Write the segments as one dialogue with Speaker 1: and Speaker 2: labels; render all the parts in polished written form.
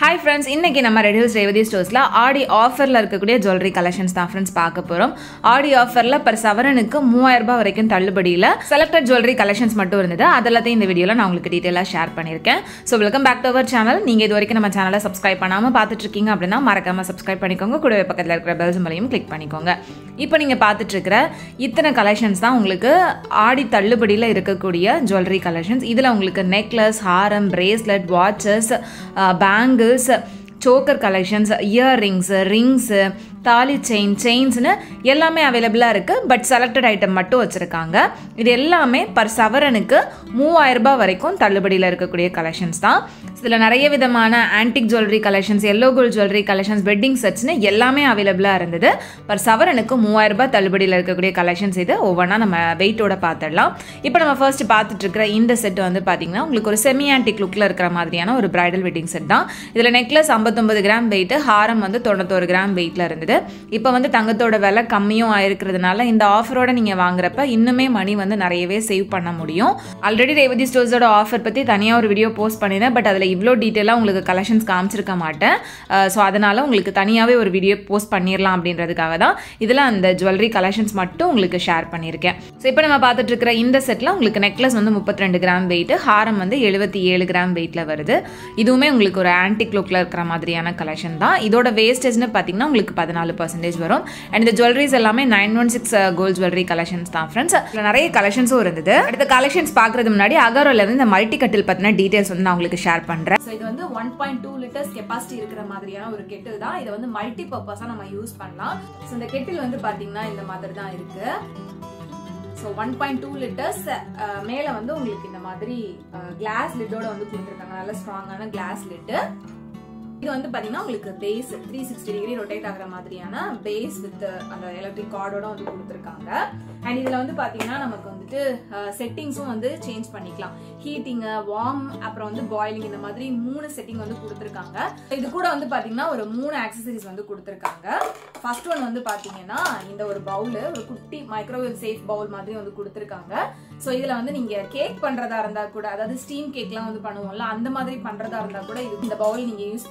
Speaker 1: Hi friends, இன்னைக்கு நம்ம Red Hills Revati Storesல ஆடி ஆஃபர்ல இருக்கக்கூடிய ஜுவல்லரி கலெக்ஷன்ஸ் தான் फ्रेंड्स பார்க்க போறோம். ஆடி ஆஃபர்ல per சவரனுக்கு 3000 ரூபாய் வரைக்கும் தள்ளுபடியில செலக்டட் ஜுவல்லரி கலெக்ஷன்ஸ் மட்டும் இருந்தது. அதெல்லாத்தையும் இந்த வீடியோல நான் உங்களுக்கு டீடைலா ஷேர் பண்ணிருக்கேன். So welcome back to our channel. நீங்க இது வரைக்கும் நம்ம சேனலை சப்ஸ்கிரைப் பண்ணாம பார்த்துட்டு இருக்கீங்க அப்படினா மறக்காம சப்ஸ்கிரைப் பண்ணிக்கோங்க. கூடவே பக்கத்துல இருக்கிற பெல் சிம்பலையும் கிளிக் பண்ணிக்கோங்க. இப்போ நீங்க பார்த்துட்டு இருக்கிற இத்தனை கலெக்ஷன்ஸ் தான் உங்களுக்கு ஆடி தள்ளுபடியில இருக்கக்கூடிய ஜுவல்லரி கலெக்ஷன்ஸ். இதுல உங்களுக்கு நெக்லஸ், ஹாரம், bracelet, watches, bangles, choker collections, earrings, rings, தாலி செயின்ஸ்னு எல்லாமே அவைலபிளாக இருக்குது. பட் செலக்டட் ஐட்டம் மட்டும் வச்சுருக்காங்க. இது எல்லாமே பர் சவரனுக்கு 3000 ரூபாய் வரைக்கும் தள்ளுபடியில் இருக்கக்கூடிய கலெக்ஷன்ஸ் தான். இதில் நிறைய விதமான antique jewellery collections, yellow gold jewellery collections, wedding செட்ஸ்னு எல்லாமே அவைலபிளாக இருந்தது. பர் சவரனுக்கு 3000 ரூபாய் தள்ளுபடியில் இருக்கக்கூடிய கலெக்ஷன்ஸ் இது. ஒவ்வொன்றா நம்ம வெயிட்டோட பார்த்துடலாம். இப்போ நம்ம ஃபர்ஸ்ட் பார்த்துட்டு இருக்கிற இந்த செட் வந்து பார்த்தீங்கன்னா உங்களுக்கு ஒரு செமி ஆன்டிக் லுக்கில் இருக்கிற மாதிரியான ஒரு பிரைடல் வெட்டிங் செட் தான். இதில் நெக்லஸ் 59 கிராம் வெயிட், ஹாரம் வந்து 91 கிராம் வெயிட்டில் இருந்தது. இப்போ வந்து தங்கத்தோட விலை கம்மியும் ஆயிருக்கிறதுனால இந்த ஆஃபரோட நீங்கள் வாங்குறப்ப இன்னுமே மணி வந்து நிறையவே சேவ் பண்ண முடியும். ஆல்ரெடி ரேவதி ஸ்டோர்ஸோட ஆஃபர் பற்றி தனியாக ஒரு வீடியோ போஸ்ட் பண்ணியிருந்தேன். பட் அதில் இவ்வளோ டீட்டெயிலாக உங்களுக்கு கலெக்ஷன்ஸ் காமிச்சிருக்க மாட்டேன். ஸோ அதனால் உங்களுக்கு தனியாகவே ஒரு வீடியோ போஸ்ட் பண்ணிடலாம் அப்படின்றதுக்காக தான் இதில் அந்த ஜுவல்லரி கலெக்ஷன்ஸ் மட்டும் உங்களுக்கு ஷேர் பண்ணியிருக்கேன். ஸோ இப்போ நம்ம பார்த்துட்டு இருக்கிற இந்த செட்டில் உங்களுக்கு நெக்லஸ் வந்து 32 கிராம் வெயிட், ஹாரம் வந்து 77 கிராம் வெயிட்டில் வருது. இதுவுமே உங்களுக்கு ஒரு ஆன்டிக் லுக்கில் இருக்கிற மாதிரியான கலெக்ஷன் தான். இதோட வேஸ்டேஜ்னு பார்த்தீங்கன்னா உங்களுக்கு 14% வரும். அண்ட் இந்த ஜுவல்லரிஸ் எல்லாமே 916 கோல்ட் ஜுவல்லரி கலெக்ஷன்ஸ் தான் ஃப்ரெண்ட்ஸ். இதில் நிறைய கலெக்ஷன்ஸும் இருந்தது. அடுத்த கலெக்ஷன்ஸ் பார்க்கறது முன்னாடி அகரோல இருந்து இந்த மல்டி கட்டில் பற்றின டீடைல்ஸ் வந்து நான் உங்களுக்கு ஷேர் பண்ணுறேன். ஸோ இது வந்து 1.2 லிட்டர்ஸ் கெப்பாசிட்டி இருக்கிற மாதிரியான ஒரு கெட்டில் தான். இதை வந்து மல்டி பர்பஸாக நம்ம யூஸ் பண்ணலாம். ஸோ இந்த கெட்டில் வந்து பார்த்தீங்கன்னா இந்த மாதிரி தான் இருக்கு. ஸோ 1.2 லிட்டர்ஸ் மேலே வந்து உங்களுக்கு இந்த மாதிரி கிளாஸ் லிட்டோட வந்து கொடுத்துருக்காங்க. நல்ல ஸ்ட்ராங்கான கிளாஸ் லிட்டு. இது வந்து பாத்தீங்கன்னா உங்களுக்கு பேஸ் 360 டிகிரி ரொட்டேட் ஆகிற மாதிரியான பேஸ் வித் அந்த எலக்ட்ரிக் கார்டோட வந்து கொடுத்துருக்காங்க. அண்ட் இதுல வந்து பாத்தீங்கன்னா நமக்கு வந்துட்டு செட்டிங்ஸும் வந்து சேஞ்ச் பண்ணிக்கலாம். ஹீட்டிங், வார்ம், அப்புறம் வந்து பாயிலிங், இந்த மாதிரி 3 செட்டிங் வந்து கொடுத்துருக்காங்க. இது கூட வந்து பாத்தீங்கன்னா ஒரு 3 ஆக்சசரிஸ் வந்து கொடுத்துருக்காங்க. ஃபர்ஸ்ட் ஒன் வந்து பாத்தீங்கன்னா இந்த ஒரு பவுல், ஒரு குட்டி மைக்ரோவேவ் சேஃப் பவுல் மாதிரி வந்து கொடுத்துருக்காங்க. ஸோ இதுல வந்து நீங்க கேக் பண்றதா இருந்தா கூட, அதாவது ஸ்டீம் கேக்லாம் வந்து பண்ணுவோம்ல, அந்த மாதிரி பண்றதா இருந்தா கூட இந்த பவுல் நீங்க யூஸ்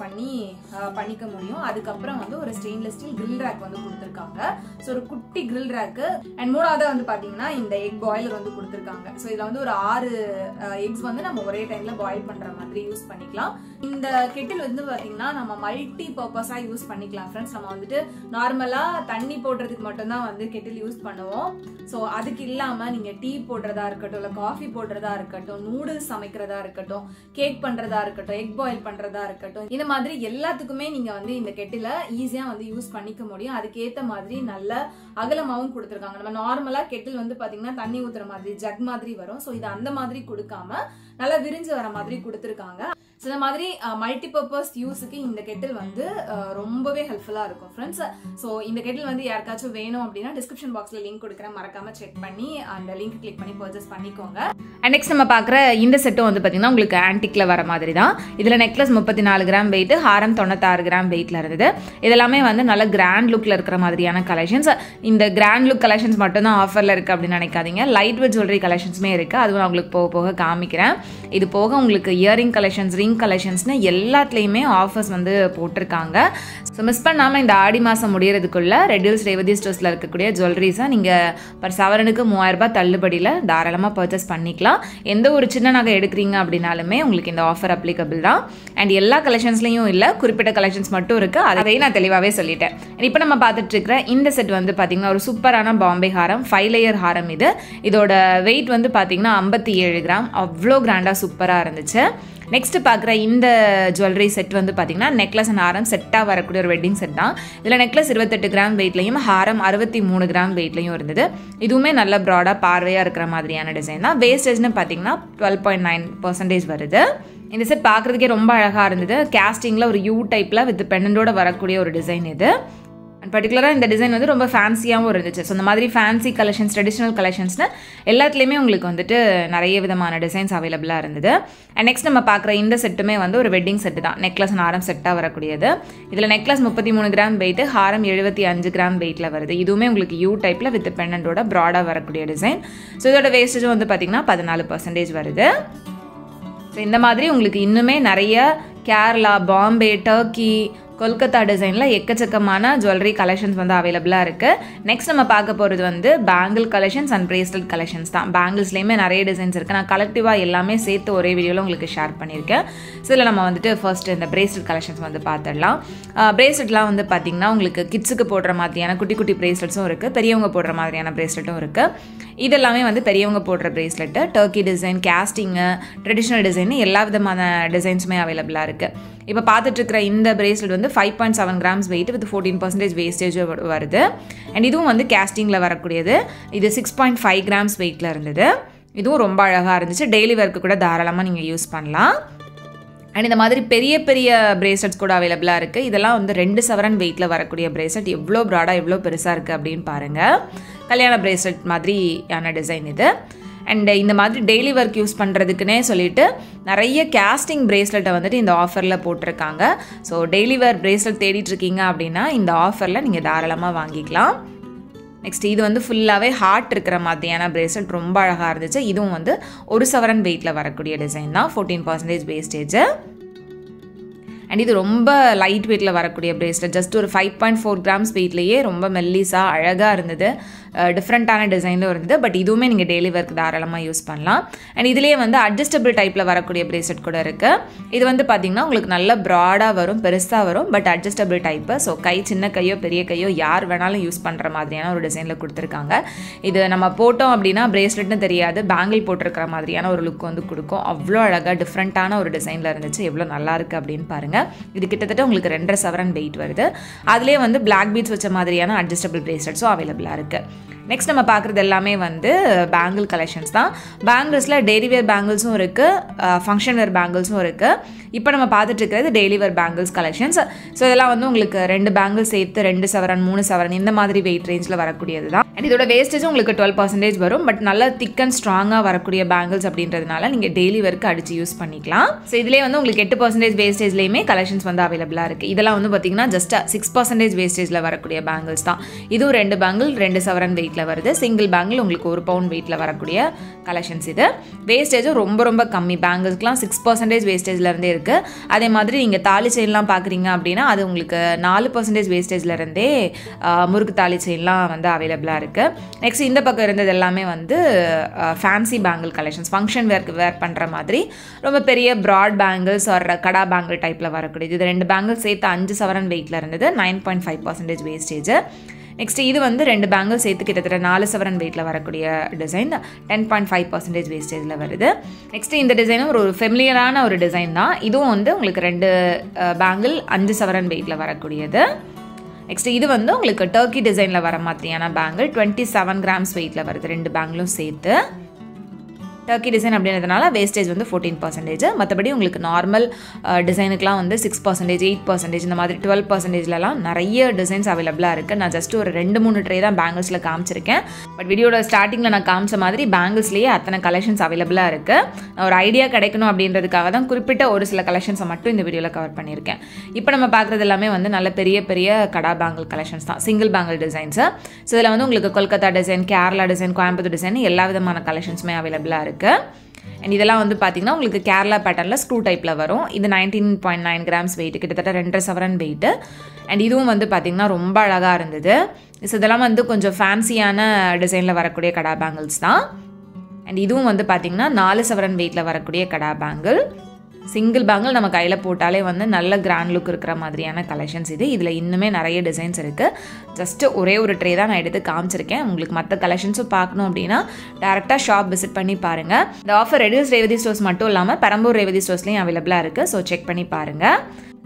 Speaker 1: பண்ணிக்க முடியும். அதுக்கப்புறம் வந்து ஒரு ஸ்டெயின்லெஸ் ஸ்டீல் கிரில் ரேக் வந்து கொடுத்துருக்காங்க. ஸோ ஒரு குட்டி கிரில் ரேக். அண்ட் மூணாவது வந்து பாத்தீங்கன்னா இந்த எக் பாய்லர் வந்து கொடுத்துருக்காங்க. ஸோ இதுல வந்து ஒரு 6 எக்ஸ் வந்து நம்ம ஒரே டைம்ல பாயில் பண்ற மாதிரி யூஸ் பண்ணிக்கலாம். இந்த கெட்டில் வந்து பாத்தீங்கன்னா நம்ம மல்டி பர்பஸா யூஸ் பண்ணிக்கலாம் ஃப்ரெண்ட்ஸ். நம்ம வந்துட்டு நார்மலா தண்ணி போடுறதுக்கு மட்டும்தான் வந்து கெட்டில் யூஸ் பண்ணுவோம். ஸோ அதுக்கு இல்லாம நீங்க டீ போடுறதா இருக்கட்டும், இல்ல காஃபி போடுறதா இருக்கட்டும், நூடுல்ஸ் சமைக்கிறதா இருக்கட்டும், கேக் பண்றதா இருக்கட்டும், எக் பாயில் பண்றதா இருக்கட்டும், இந்த மாதிரி எல்லாத்துக்குமே நீங்க வந்து இந்த கெட்டில ஈஸியா வந்து யூஸ் பண்ணிக்க முடியும். அதுக்கேத்த மாதிரி நல்ல அகலமாவும் கொடுத்துருக்காங்க. நம்ம நார்மலா கெட்டில் வந்து பாத்தீங்கன்னா தண்ணி ஊத்துற மாதிரி ஜக் மாதிரி வரும். ஸோ இது அந்த மாதிரி கொடுக்காம நல்லா விரிஞ்சு வர மாதிரி கொடுத்துருக்காங்க. ஸோ இந்த மாதிரி மல்டி பர்பஸ் யூஸுக்கு இந்த கெட்டில் வந்து ரொம்பவே ஹெல்ப்ஃபுல்லா இருக்கும் ஃப்ரெண்ட்ஸ். ஸோ இந்த கெட்டில் வந்து யாருக்காச்சும் வேணும் அப்படின்னா டிஸ்கிரிப்ஷன் பாக்ஸ்ல லிங்க் கொடுக்குறேன். மறக்காம செக் பண்ணி அந்த லிங்க் கிளிக் பண்ணி பர்ச்சேஸ் பண்ணிக்கோங்க. அண்ட் நெக்ஸ்ட் நம்ம பார்க்குற இந்த செட்டும் வந்து பார்த்தீங்கன்னா உங்களுக்கு ஆன்டிக்ல வர மாதிரி தான். இதில் நெக்லஸ் 34 கிராம் வெயிட், ஹாரம் 96 கிராம் வெயிட்ல இருந்தது. இதெல்லாமே வந்து நல்ல கிராண்ட் லுக்ல இருக்கிற மாதிரியான கலெக்ஷன்ஸ். இந்த கிராண்ட் லுக் கலெக்ஷன்ஸ் மட்டும் தான் ஆஃபர்ல இருக்கு அப்படின்னு நினைக்காதீங்க. லைட் வெயிட் ஜுவல்லரி கலெக்ஷன்ஸுமே இருக்கு. அதுவும் நான் உங்களுக்கு போக போக காமிக்கிறேன். இது போக உங்களுக்கு இயரிங் கலெக்ஷன்ஸ், ரிங் கலெக்ஷன்ஸ்னு எல்லாத்துலேயுமே ஆஃபர்ஸ் வந்து போட்டிருக்காங்க. ஸோ மிஸ் பண்ணாமல் இந்த ஆடி மாதம் முடியறதுக்குள்ள ரெட் ஹில்ஸ் ரேவதி ஸ்டோர்ஸில் இருக்கக்கூடிய ஜுவல்லரிஸை நீங்கள் பர் சவரனுக்கு 3000 ரூபாய் தள்ளுபடியில் தாராளமாக பர்ச்சேஸ் பண்ணிக்கலாம். எந்த ஒரு சின்ன நகை எடுக்கிறீங்க அப்படின்னாலுமே உங்களுக்கு இந்த ஆஃபர் அப்ளிகபிள் தான். அண்ட் எல்லா கலெக்ஷன்ஸ்லையும் இல்லை, குறிப்பிட்ட கலெக்ஷன்ஸ் மட்டும் இருக்குது. அதையும் நான் தெளிவாகவே சொல்லிட்டேன். இப்போ நம்ம பார்த்துட்டு இருக்கிற இந்த செட் வந்து பார்த்தீங்கன்னா ஒரு சூப்பரான பாம்பே ஹாரம், 5 லேயர் ஹாரம். இதோட வெயிட் வந்து பார்த்தீங்கன்னா 57 கிராம். அவ்வளோ கிராண்டாக சூப்பராக இருந்துச்சு. நெக்ஸ்ட் பார்க்குற இந்த ஜுவல்லரி செட் வந்து பார்த்தீங்கன்னா நெக்லஸ் அண்ட் ஹாரம் செட்டாக வரக்கூடிய ஒரு வெட்டிங் செட் தான். இதில் நெக்லஸ் 28 கிராம் வெயிட்லையும், ஹாரம் 63 கிராம் வெயிட்லையும் இருந்தது. இதுவுமே நல்ல ப்ராடாக பார்வையாக இருக்கிற மாதிரியான டிசைன் தான். வேஸ்டேஜ்னு பார்த்தீங்கன்னா 12.9% வருது. இந்த செட் பார்க்குறதுக்கே ரொம்ப அழகாக இருந்தது. கேஸ்டிங்கில் ஒரு யூ டைப்பில் வித் பெண்டோட வரக்கூடிய ஒரு டிசைன் இது. அண்ட் பர்டிகுலராக இந்த டிசைன் வந்து ரொம்ப ஃபேன்சியாகவும் இருந்துச்சு. ஸோ இந்த மாதிரி ஃபேன்சி கலெக்ஷன்ஸ், ட்ரெடிஷ்னல் கலெக்ஷன்ஸ்னு எல்லாத்துலேயுமே உங்களுக்கு வந்துட்டு நிறைய விதமான டிசைன்ஸ் அவைலபிளாக இருந்தது. அண்ட் நெக்ஸ்ட் நம்ம பார்க்குற இந்த செட்டுமே வந்து ஒரு வெட்டிங் செட்டு தான். நெக்லஸ் அண்ட் ஹாரம் செட்டாக வரக்கூடியது. இதில் நெக்லஸ் 33 கிராம் வெயிட், ஹாரம் 75 கிராம் வெயிட்டில் வருது. இதுவுமே உங்களுக்கு யூ டைப்பில் வித் பெண்டோட ப்ராடாக வரக்கூடிய டிசைன். ஸோ இதோட வேஸ்டேஜும் வந்து பார்த்தீங்கன்னா 14% வருது. ஸோ இந்த மாதிரி உங்களுக்கு இன்னுமே நிறைய கேரளா, பாம்பே, டர்க்கி, கொல்கத்தா டிசைனில் எக்கச்சக்கமான ஜுவல்லரி கலெக்ஷன்ஸ் வந்து அவைலபிளாக இருக்குது. நெக்ஸ்ட் நம்ம பார்க்க போகிறது வந்து bangle collections and bracelet collections தான். பேங்கிள்ஸ்லேயுமே நிறைய டிசைன்ஸ் இருக்குது. நான் கலெக்டிவாக எல்லாமே சேர்த்து ஒரே வீடியோவில் உங்களுக்கு ஷேர் பண்ணியிருக்கேன். ஸோ இதில் நம்ம வந்துட்டு ஃபர்ஸ்ட் இந்த பிரேஸ்லெட் கலெக்ஷன்ஸ் வந்து பார்த்துடலாம். பிரேஸ்லெட்லாம் வந்து பார்த்திங்கன்னா உங்களுக்கு கிட்ஸுக்கு போடுற மாதிரியான குட்டி குட்டி பிரேஸ்லெட்ஸும் இருக்குது, பெரியவங்க போடுற மாதிரியான பிரேஸ்லெட்டும் இருக்குது. இதெல்லாமே வந்து பெரியவங்க போடுற bracelet, Turkey design, casting, traditional design, எல்லா விதமான டிசைன்ஸுமே அவைலபிளாக இருக்குது. இப்போ பார்த்துட்ருக்கிற இந்த பிரேஸ்லெட் வந்து 5.7 கிராம்ஸ் வெயிட் வித் 14% வேஸ்டேஜ் வருது. அண்ட் இதுவும் வந்து கேஸ்டிங்கில் வரக்கூடியது. இது 6.5 கிராம்ஸ் வெயிட்டில் இருந்தது. இதுவும் ரொம்ப அழகாக இருந்துச்சு. டெய்லி ஒர்க்கு கூட தாராளமாக நீங்கள் யூஸ் பண்ணலாம். அண்ட் இந்த மாதிரி பெரிய பெரிய பிரேஸ்லெட்ஸ் கூட அவைலபிளாக இருக்குது. இதெல்லாம் வந்து 2 சவரன் வெயிட்டில் வரக்கூடிய பிரேஸ்லெட். எவ்வளோ ப்ராடாக எவ்வளோ பெருசாக இருக்குது அப்படின்னு பாருங்கள். கல்யாண பிரேஸ்லெட் மாதிரியான டிசைன் இது. அண்ட் இந்த மாதிரி டெய்லி ஒர்க் யூஸ் பண்ணுறதுக்குன்னே சொல்லிட்டு நிறைய கேஸ்டிங் பிரேஸ்லெட்டை வந்துட்டு இந்த ஆஃபரில் போட்டிருக்காங்க. ஸோ டெய்லி வேர் பிரேஸ்லெட் தேடிட்டுருக்கீங்க அப்படின்னா இந்த ஆஃபரில் நீங்கள் தாராளமாக வாங்கிக்கலாம். நெக்ஸ்ட் இது வந்து ஃபுல்லாகவே ஹார்ட் இருக்கிற மாதிரியான பிரேஸ்லெட் ரொம்ப அழகாக இருந்துச்சு. இதுவும் வந்து 1 சவரன் வெயிட்டில் வரக்கூடிய டிசைன் தான். 14% வேஸ்டேஜ். அண்ட் இது ரொம்ப லைட் வெயிட்டில் வரக்கூடிய பிரேஸ்லெட். ஜஸ்ட் ஒரு 5.4 கிராம்ஸ் வெயிட்லேயே ரொம்ப மெல்லிஸாக அழகாக இருந்தது. டிஃப்ரெண்ட்டான டிசைனில் இருந்தது. பட் இதுவுமே நீங்கள் டெய்லி ஒர்க் தாராளமாக யூஸ் பண்ணலாம். அண்ட் இதுலேயே வந்து அட்ஜஸ்டபிள் டைப்பில் வரக்கூடிய பிரேஸ்லெட் கூட இருக்குது. இது வந்து பார்த்திங்கன்னா உங்களுக்கு நல்ல ப்ராடாக வரும், பெருசாக வரும், பட் அட்ஜஸ்டபிள் டைப்பு. ஸோ சின்ன கையோ பெரிய கையோ யார் வேணாலும் யூஸ் பண்ணுற மாதிரியான ஒரு டிசைனில் கொடுத்துருக்காங்க. இது நம்ம போட்டோம் அப்படின்னா பிரேஸ்லெட்னு தெரியாது, பேங்கிள் போட்டிருக்கிற மாதிரியான ஒரு லுக் வந்து கொடுக்கும். அவ்வளோ அழகாக டிஃப்ரெண்ட்டான ஒரு டிசைனில் இருந்துச்சு. எவ்வளோ நல்லாயிருக்கு அப்படின்னு பாருங்கள். இது கிட்டத்தட்ட உங்களுக்கு 2.5 சவரன் வெயிட் வருது. அதுலேயே வந்து பிளாக் பீட்ஸ் வச்ச மாதிரியான அட்ஜஸ்டபிள் பிரேஸ்லெட்ஸும் அவைலபிளாக இருக்குது. நெக்ஸ்ட் நம்ம பார்க்குறது எல்லாமே வந்து பேங்கிள் கலெக்ஷன்ஸ் தான். பேங்கிள்ஸில் டெய்லி வேர் பேங்கிள்ஸும் இருக்குது, ஃபங்க்ஷன் வேர் பேங்கிள்ஸும் இருக்குது. இப்போ நம்ம பார்த்துட்டு இருக்கிறது டெய்லி வேர் பேங்கிள்ஸ் கலெக்ஷன்ஸ். ஸோ இதெல்லாம் வந்து உங்களுக்கு 2 பேங்கிள்ஸ் சேர்த்து 2 சவரன் 3 சவரன் இந்த மாதிரி வெயிட் ரேஞ்சில் வரக்கூடியது தான். அண்ட் இதோட வேஸ்டேஜும் உங்களுக்கு 12% வரும். பட் நல்லா திக் அண்ட் ஸ்ட்ராங்காக வரக்கூடிய பேங்கிள்ஸ் அப்படின்றதுனால நீங்கள் டெய்லி ஒர்க்கு அடித்து யூஸ் பண்ணிக்கலாம். ஸோ இதிலே வந்து உங்களுக்கு 8% வேஸ்டேஜ்லேயுமே கலெக்ஷன்ஸ் வந்து அவைலபிளாக இருக்குது. இதெல்லாம் வந்து பார்த்திங்கன்னா ஜஸ்ட் 6% வேஸ்டேஜில் வரக்கூடிய பேங்கிள்ஸ் தான். இதுவும் 2 பேங்கிள் 2 சவரன் வெயிட் வருது. சிங்கிள் பேங்கிள் உங்களுக்கு 1 பவுண்ட் வெயிட்ல வரக்கூடிய கலெக்ஷன்ஸ் இது. வேஸ்டேஜும் ரொம்ப ரொம்ப கம்மி. பேங்கிள்ஸ்க்குலாம் 6% வேஸ்டேஜ்ல இருந்தே இருக்கு. அதே மாதிரி நீங்க தாலி செயின்லாம் பாக்குறீங்க அப்படின்னா அது உங்களுக்கு 4% வேஸ்டேஜ்ல இருந்தே முறுக்கு தாலி செயின்லாம் வந்து அவைலபிளா இருக்கு. நெக்ஸ்ட் இந்த பக்கம் இருந்தது எல்லாமே வந்து ஃபேன்சி பேங்கிள் கலெக்ஷன்ஸ். ஃபங்க்ஷன் வேர் பண்ற மாதிரி ரொம்ப பெரிய பிராட் பேங்கிள்ஸ் ஆர் கடா பேங்கிள் டைப்ல வரக்கூடியது. இது 2 பேங்கிள் சேர்த்து 5 சவரன் வெயிட்ல இருந்தது. 9.5% வேஸ்டேஜ். நெக்ஸ்ட் இது வந்து 2 பேங்கிள் சேர்த்து கிட்டத்தட்ட 4 சவரன் வெயிட்டில் வரக்கூடிய டிசைன். 10.5% வேஸ்டேஜில் வருது. நெக்ஸ்ட் இந்த டிசைனும் ஒரு ஃபெமிலியரான ஒரு டிசைன் தான். இதுவும் வந்து உங்களுக்கு 2 பேங்கிள் 5 சவரன் வெயிட்டில் வரக்கூடியது. நெக்ஸ்ட் இது வந்து உங்களுக்கு டர்க்கி டிசைனில் வர மாதிரியான பேங்கிள் 27 கிராம்ஸ் வெயிட்டில் வருது. 2 பேங்கிளும் சேர்த்து. டர்க்கி டிசைன் அப்படின்றதுனால வேஸ்டேஜ் வந்து 14%. மற்றபடி உங்களுக்கு நார்மல் டிசைனுக்குலாம் வந்து 6%, 8%, இந்த மாதிரி 12%லாம் நிறைய டிசைன்ஸ் அவைலபிளாக இருக்குது. நான் ஜஸ்ட் ஒரு 2-3 ட்ரே தான் பேங்கிள்ஸில் காமிச்சிருக்கேன். பட் வீடியோட ஸ்டார்டிங்கில் நான் காமிச்ச மாதிரி பேங்கிள்ஸ்லேயே அத்தனை கலெக்ஷன்ஸ் அவைலபிளாக இருக்குது. ஒரு ஐடியா கிடைக்கணும் அப்படின்றதுக்காக தான் குறிப்பிட்ட ஒரு சில கலெக்ஷன்ஸை மட்டும் இந்த வீடியோவில் கவர் பண்ணியிருக்கேன். இப்போ நம்ம பார்க்குறது எல்லாமே வந்து நல்ல பெரிய பெரிய கடா பேங்கிள் கலெக்ஷன்ஸ் தான். Single bangle designs. ஸோ இதில் வந்து உங்களுக்கு Kolkata design, Kerala design, Coimbatore design எல்லா விதமான கலெக்ஷன்ஸுமே அவைலபிளாக இருக்குது. அண்ட் இதெல்லாம் வந்து பார்த்தீங்கன்னா உங்களுக்கு கேரளா பேட்டர்னில் ஸ்க்ரூ டைப்பில் வரும். இது 19.9 கிராம்ஸ் வெயிட், கிட்டத்தட்ட 2.5 சவரன் வெயிட்டு. அண்ட் இதுவும் வந்து பார்த்திங்கன்னா ரொம்ப அழகாக இருந்தது. ஸோ இதெல்லாம் வந்து கொஞ்சம் ஃபேன்சியான டிசைனில் வரக்கூடிய கடா பேங்கிள்ஸ் தான். அண்ட் இதுவும் வந்து பார்த்திங்கன்னா 4 சவரன் வெயிட்டில் வரக்கூடிய கடா பேங்கிள். சிங்கிள் பேங்கிள் நம்ம கையில் போட்டாலே வந்து நல்ல கிராண்ட் லுக் இருக்கிற மாதிரியான கலெக்ஷன்ஸ் இது. இதில் இன்னுமே நிறைய டிசைன்ஸ் இருக்குது. ஜஸ்ட்டு ஒரே ஒரு ட்ரே தான் நான் எடுத்து காமிச்சிருக்கேன். உங்களுக்கு மற்ற கலெக்ஷன்ஸும் பார்க்கணும் அப்படின்னா டேரெக்டாக ஷாப் விசிட் பண்ணி பாருங்கள். இந்த ஆஃபர் ரெடியூஸ் ரேவதி ஸ்டோர்ஸ் மட்டும் இல்லாமல் பெரம்பூர் ரேவதி ஸ்டோர்ஸ்லையும் அவைலபிளாக இருக்குது. ஸோ செக் பண்ணி பாருங்கள்.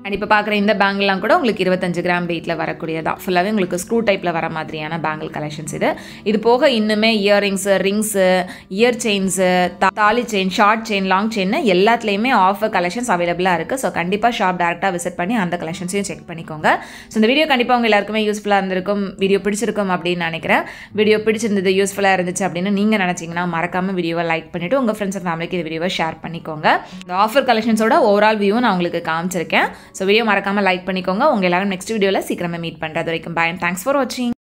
Speaker 1: அண்ட் இப்போ பார்க்குற இந்த பேங்கிள்லாம் கூட உங்களுக்கு 25 கிராம் வெயிட்டில் வரக்கூடியதான். ஃபுல்லாகவே உங்களுக்கு ஸ்க்ரூ டைப்பில் வர மாதிரியான பேங்கிள் கலெக்ஷன்ஸ் இது. இது போக இன்னுமே இயரிங்ஸு, ரிங்ஸு, இயர் செயின்ஸு, தாலி chain, short chain, long chain எல்லாத்துலேயுமே ஆஃபர் கலெக்ஷன்ஸ் அவைலபிளாக இருக்குது. ஸோ கண்டிப்பாக ஷாப் டேரெக்டாக விசிட் பண்ணி அந்த கலெக்ஷன்ஸையும் செக் பண்ணிக்கோங்க. ஸோ இந்த வீடியோ கண்டிப்பாக உங்கள் எல்லாருக்குமே யூஸ்ஃபுல்லாக இருந்திருக்கும், வீடியோ பிடிச்சிருக்கும் அப்படின்னு நினைக்கிறேன். வீடியோ பிடிச்சிருந்தது, யூஸ்ஃபுல்லாக இருந்துச்சு அப்படின்னு நீங்கள் நினச்சிங்கன்னா மறக்காமல் வீடியோவை லைக் பண்ணிவிட்டு உங்கள் ஃப்ரெண்ட்ஸ் அண்ட் ஃபேமிலிக்கு இந்த வீடியோவை ஷேர் பண்ணிக்கோங்க. இந்த ஆஃபர் கலெக்ஷன்ஸோட ஓவரால் வியூவும் நான் உங்களுக்கு காமிச்சிருக்கேன். ஸோ வீடியோ மறக்காமல் லைக் பண்ணிக்கோங்க. உங்கள் எல்லாரும் நெக்ஸ்ட் வீடியோவில் சீக்கிரமாக மீட் பண்ணுறது வரைக்கும் பாய். தேங்க்ஸ் ஃபார் வாட்சிங்.